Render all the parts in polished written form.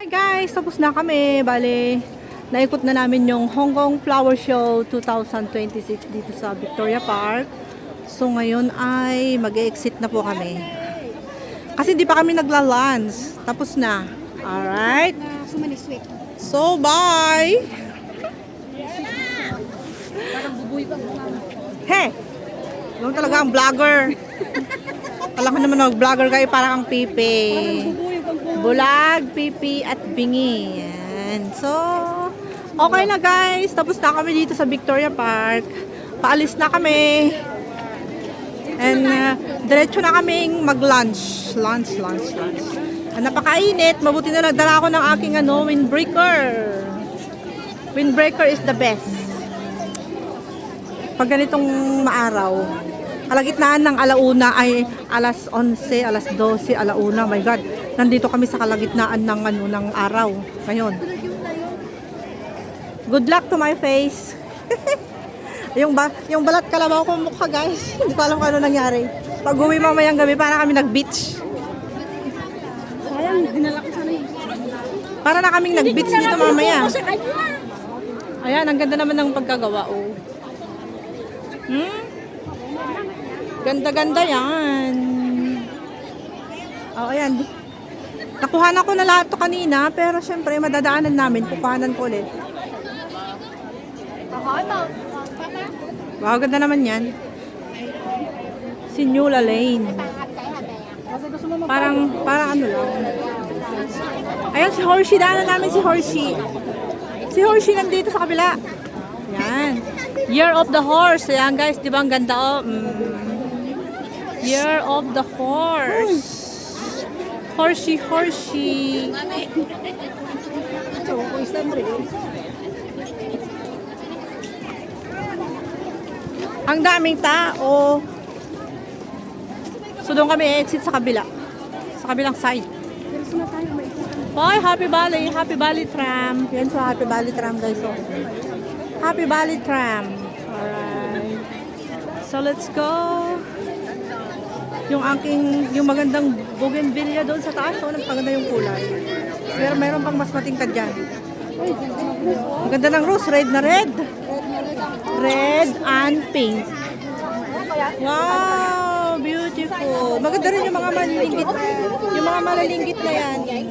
Hi guys, tapos na kami. Bale, naikot na namin yung Hong Kong Flower Show 2026 dito sa Victoria Park. So ngayon ay mag-exit na po kami. Kasi di pa kami nagla-lunch. Tapos na. Alright. So bye! Hey! Yung talaga ang vlogger. Alam ko naman mag-vlogger kayo parang ang pipi. Bulag, pipi at bingi. Yan. So, okay na guys. Tapos na kami dito sa Victoria Park. Paalis na kami. And diretso na kaming mag-lunch. Lunch. Napakainit. Mabuti na nagdala ako ng aking windbreaker. Windbreaker is the best. Pag ganitong maaraw. Kalagitnaan ng alauna ay alas 11, alas 12, alauna. My God, nandito kami sa kalagitnaan ng ng araw ngayon. Good luck to my face. yung balat kalabaw ko mukha guys. Hindi ko alam kung ano nangyari. Pag uwi mamayang gabi, para kami nag-beach. Sayang, dinala ko sana yun. Para na kaming nag-beach dito mamaya. Ayan, ang ganda naman ng pagkagawa. Oh. Ganda-ganda yan. Oh, ayan. Nakuha ko na lahat to kanina, pero syempre madadaanan namin. Kukuhanan ko ulit. Wow, ganda naman yan. Sinula Lane. Parang ano lang. Ayan, si Horsey. Daanan namin si Horsey. Si Horsey nandito sa kabila. Yan. Year of the Horse. Ayan guys, di ba ang ganda oh? Year of the Horse. Horsey. Ang daming tao. So doon kami exit sa kabila. Sa kabilang side. Hoy, Happy Valley Tram. Yan sa Happy Valley Tram guys. So, Happy Valley Tram. Alright. So let's go. Yung magandang bougainvillea doon sa taas, oh, napaganda yung kulay. Pero mayroon pang mas matingkad dyan. Maganda ng rose, red na red. Red and pink. Wow, beautiful. Maganda rin yung mga maliliit. Yung mga maliliit na yan. Okay.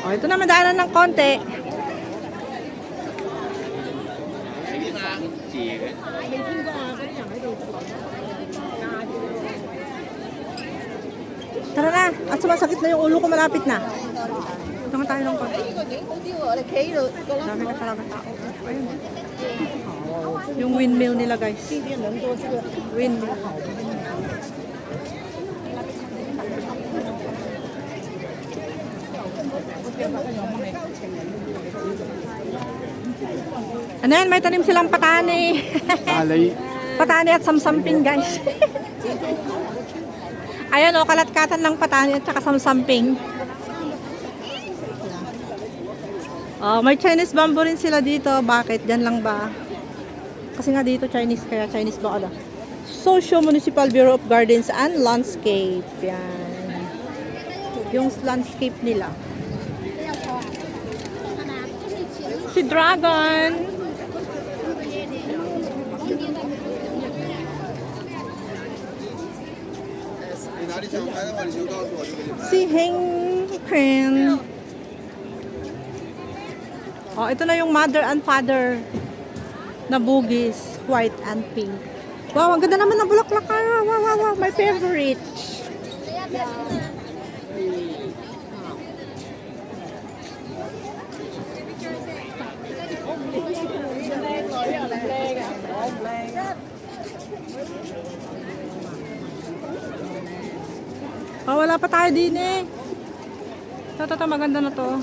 Oh, ito naman daanan ng konti. Tara na, at sumasakit na yung ulo ko, malapit na. Ito nga tayo ng konti. Dami na talaga tao. Ayun. Yung windmill nila guys. Windmill. Ano yan, may tanim silang patani. Patani at samsamping guys. Ayan o, kalatkatan ng patani at saka samsamping. Oh, may Chinese bamboo rin sila dito. Bakit? Diyan lang ba? Kasi nga dito Chinese, kaya Chinese ba ala? Socio-Municipal Bureau of Gardens and Landscape. Yan. Yung landscape nila. Si Dragon. Si Heng Kren. Oh, ito na yung mother and father na bugis, white and pink. Wow, ang ganda naman ng bulaklak. Wow, my favorite. Oh, wala pa tayo din eh. Ito, maganda na to.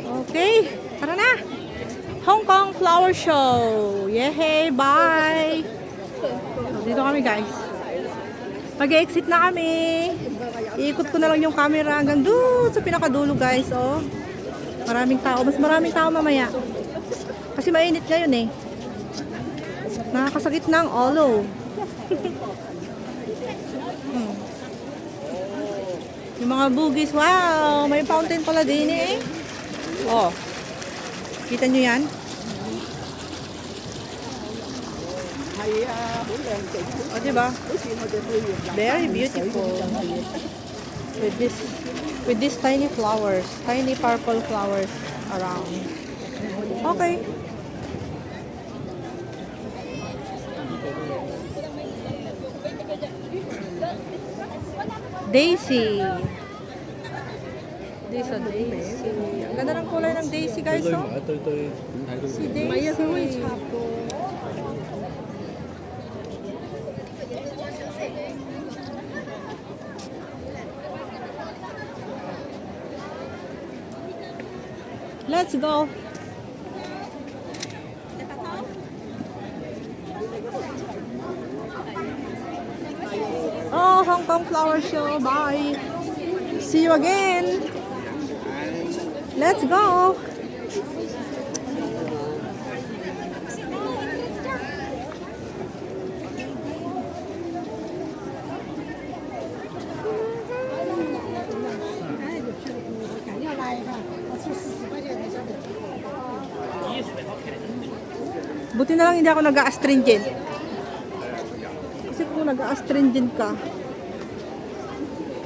Okay, tara na. Hong Kong Flower Show. Yehey, bye. So, dito kami guys. Mag-exit na kami. Iikot ko na lang yung camera hanggang doon sa pinakadulo guys. Oh. Maraming tao. Mas maraming tao mamaya. Kasi mainit ngayon eh. Nakakasakit ng ulo. Yung mga bugis, wow! May fountain pala din eh. Oh. Kita nyo yan? O, diba? Very beautiful. With these tiny flowers. Tiny purple flowers around. Okay. Daisy. This a daisy. Ang ganda ng kulay ng daisy, guys, oh. Si daisy. Let's go. Oh, Hong Kong Flower Show. Bye. See you again. Let's go. Buti na lang hindi ako nag-astringent. Kasi kung nag-astringent ka.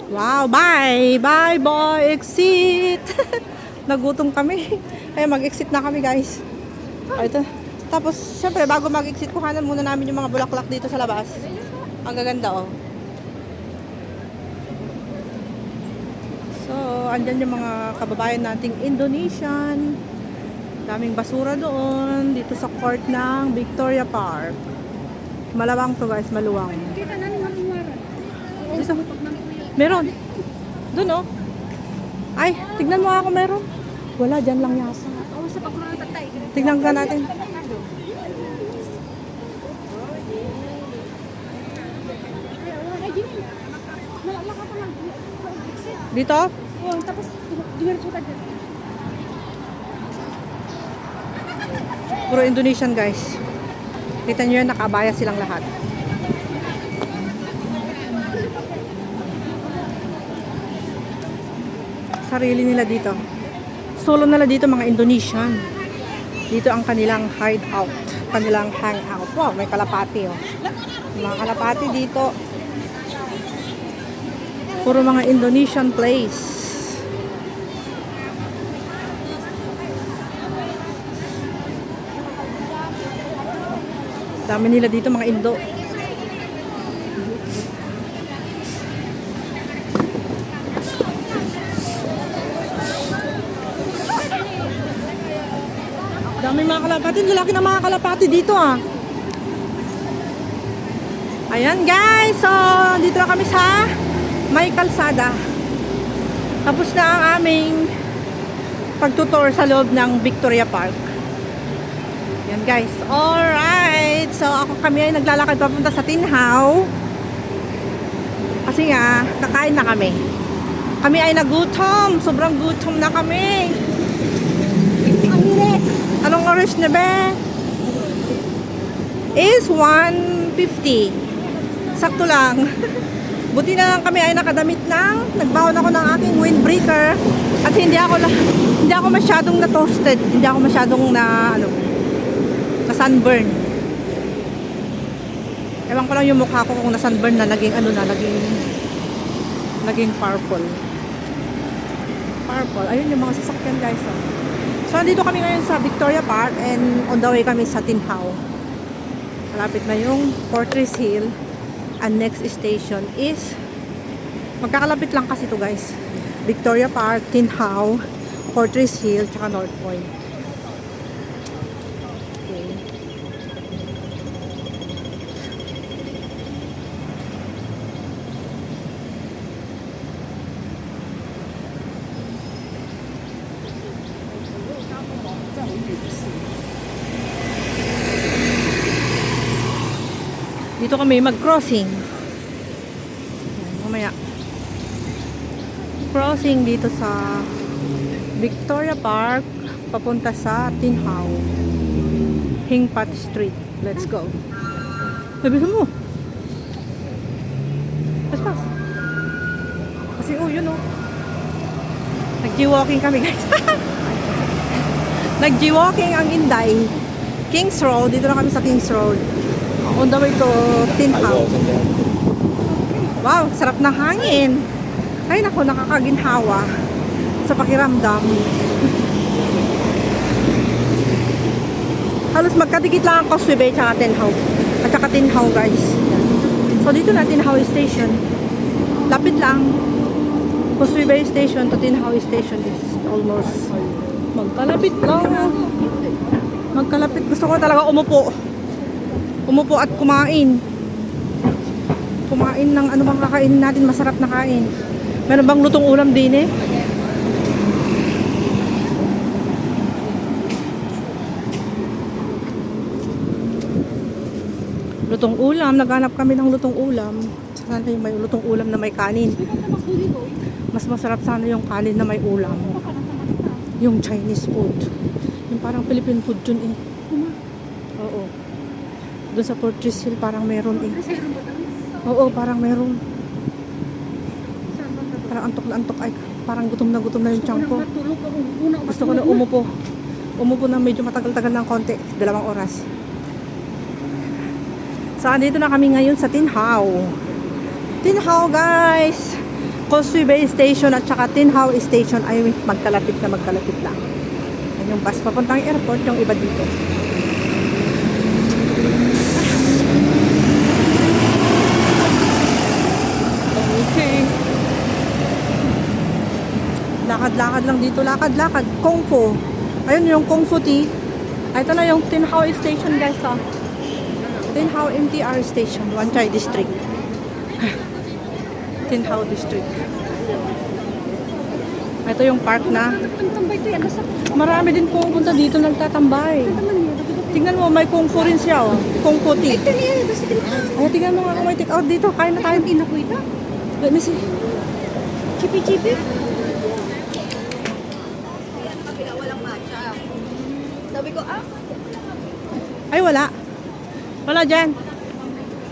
Wow, bye! Bye, boy! Exit! Nagutom kami. Kaya mag-exit na kami, guys. Ito. Tapos, syempre, bago mag-exit, kuhanan muna namin yung mga bulaklak dito sa labas. Ang gaganda, oh. So, andyan yung mga kababayan nating Indonesian. Daming basura doon, dito sa court ng Victoria Park. Malawang to, guys, maluwang. Kita na ng maluwaran. Dito, meron. Doon, oh. Ay, tignan mo ako, meron. Wala, dyan lang yasa. Oo, sa pagmamang tatay. Tignan ka natin. Ay, Jimmy. Nalaka pa lang. Dito? Oo, tapos diretso ka dyan. Puro Indonesian, guys. Kita nyo yan, nakabaya silang lahat. Sarili nila dito. Solo nila dito, mga Indonesian. Dito ang kanilang hideout. Kanilang hangout. Wow, may kalapati, oh. Mga kalapati dito. Puro mga Indonesian place. Dami nila dito, mga Indo. Dami mga kalapati. Lalaki na mga kalapati dito, ah. Ayan, guys. So, dito na kami sa may kalsada. Tapos na ang aming pagtutour sa loob ng Victoria Park. Yan, guys. Alright. So, kami ay naglalakad papunta sa Tinhaw. Kasi nga, kakain na kami. Kami ay nagutom. Sobrang gutom na kami. Ang init. Anong oras na ba? Is 1:50. Sakto lang. Buti na lang kami ay nakadamit ng, nagbawon ako ng aking windbreaker. At hindi ako masyadong na-toasted. Hindi ako masyadong na sunburn. Ewan ko lang yung mukha ko kung na-sunburn na, naging purple. Purple. Ayun yung mga sasakyan, guys. Oh. So, andito kami ngayon sa Victoria Park and on the way kami sa Tinhaw. Malapit na yung Fortress Hill. And next station is, magkakalapit lang kasi to, guys. Victoria Park, Tinhaw, Fortress Hill, tsaka North Point. Dito kami mag-crossing. Mamaya. Crossing dito sa Victoria Park papunta sa Tinhaw. Hingpat Street. Let's go. Bilisan mo. Pas. Kasi yun oh. Nag-G-walking kami guys. Nag-G-walking ang Inday. Kings Road. Dito na kami sa Kings Road. On the way to Tin Hau. Wow, sarap ng hangin. Ay nako, nakakaginhawa sa pakiramdam. Halos magkadikit lang ang Causeway Bay at Tin Hau. At saka Tin Hau guys. So dito na Tin Hau Station. Lapit lang. Causeway Bay Station to Tin Hau Station is almost magkalapit lang. Magkalapit. Gusto ko talaga umupo. Umupo at kumain. Kumain ng ano bang kakainin natin. Masarap na kain. Meron bang lutong ulam din eh? Lutong ulam. Naghanap kami ng lutong ulam. Sana yung may lutong ulam na may kanin. Mas masarap sana yung kanin na may ulam. Yung Chinese food. Yung parang Philippine food yun eh. Oo. Doon sa Fortress Hill parang meron eh. Oo, parang meron. Parang antok na antok. Ay, parang gutom na yung tiyan ko. Gusto ko na umupo. Umupo na medyo matagal-tagal ng konti. 2 oras. So, andito na kami ngayon sa Tin Hau. Tin Hau, guys! Causeway Bay Station at saka Tin Hau Station ay magkalapit lang. Yan yung bus papuntang airport, yung iba dito. Okay. Lakad-lakad lang dito. Lakad-lakad. Kung Fu. Ayun yung Kung Fu Tea. Ay, ito na yung Tin Hau Station, guys. Oh. Tin Hau MTR Station, Wan Chai District. Tin Hau District. Ito yung park na. Marami din pumunta dito nagtatambay. Tingnan mo, may Kung Fu rin siya. Oh. Kung Fu Tea. Ay, tingnan mo nga kung may take out dito. Kain na tayo. Let me see. Chipi-chipi. Sabi ko, Ay, wala. Wala dyan.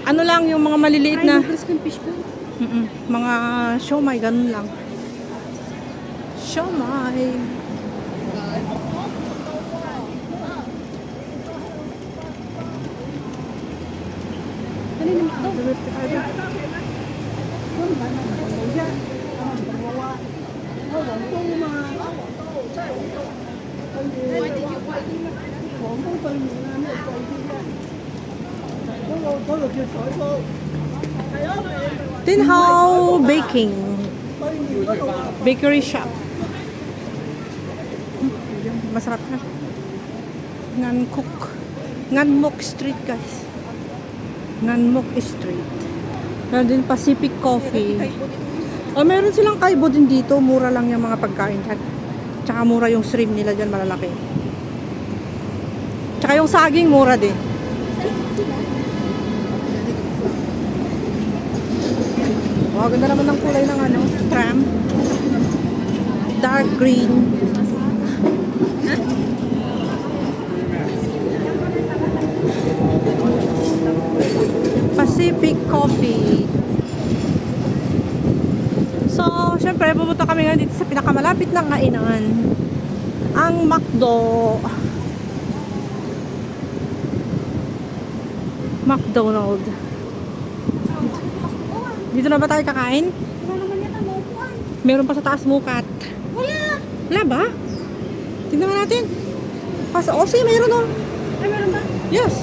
Ano lang yung mga maliliit na fish ko. mga siomai, ganun lang. Siomai. Ano yung ito? Tin Hau Baking. Bakery shop. Masarap na. Nganmok Street, guys. Nganmok Street. Meron din Pacific Coffee. Oh, meron silang kaibo din dito. Mura lang yung mga pagkain dyan. Tsaka mura yung shrimp nila dyan, malalaki. Tsaka yung saging, mura din. Oh, ganda naman ng kulay ng ano, tram. Dark green. Pacific Coffee. So, syempre, pumunta kami ngayon dito sa pinakamalapit ng kainan. Ang McDo. McDonald. Dito na ba tayo kakain? Wala naman yata maupuan. Meron pa sa taas mukat. Wala. Wala ba? Tingnan nga natin. Oh, sige, mayroon oh. Ay, meron ba? Yes.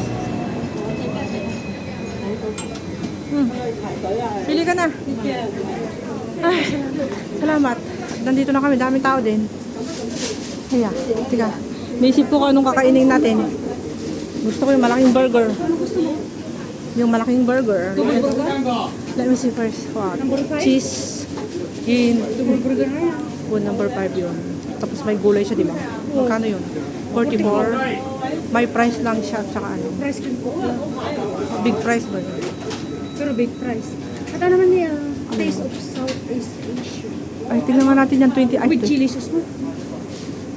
Pili ka na. Ay, salamat. Nandito na kami. Daming tao din. Kaya, tiga. May isip ko kung anong kakainin natin. Gusto ko yung malaking burger. Ano gusto mo? Yung malaking burger. Double burger? Let me see first. What? Number 5? Cheese. In. Double burger na yan. Number 5 yun. Tapos may gulay siya, di ba? Magkano yun? 44. May price lang siya. Tsaka ano. Price can po. Big price ba yun? Pero big price. At ano naman niya? Taste of Southeast Asia. Ay, tingnan nga natin yan. 20. Ay, With chili sauce mo.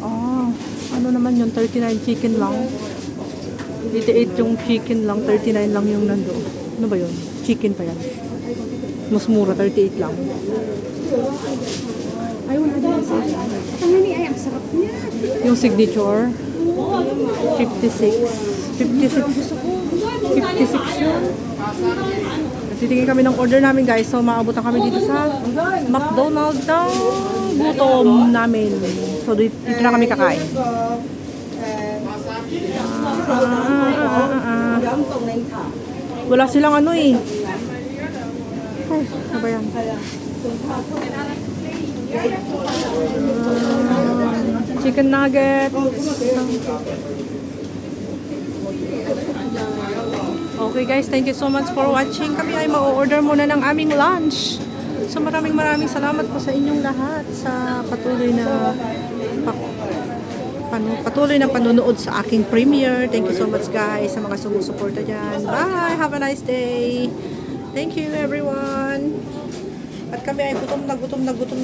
Oh, ano naman yun? 39 chicken lang. 88 yung chicken lang, 39 lang yung nando. Ano ba yun? Chicken pa yan. Mas mura, 38 lang. Ayaw na din sa At ang nani ay ang sarap niya. Yung signature, 56. 56 yun. Titingin kami ng order namin guys. So maabutan kami dito sa McDonald's ng gutom namin. So dito na kami kakain. Wala silang ano eh. Ay, ano ba yan? Chicken nugget. Okay guys, thank you so much for watching. Kami ay mag-order muna ng aming lunch. So maraming salamat po sa inyong lahat sa patuloy na panonood sa aking premiere. Thank you so much guys sa mga sumusuporta dyan. Bye! Have a nice day! Thank you everyone! At kami ay gutom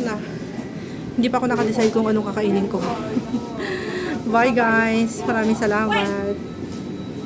na. Hindi pa ako nakadecide kung anong kakainin ko. Bye guys! Maraming salamat!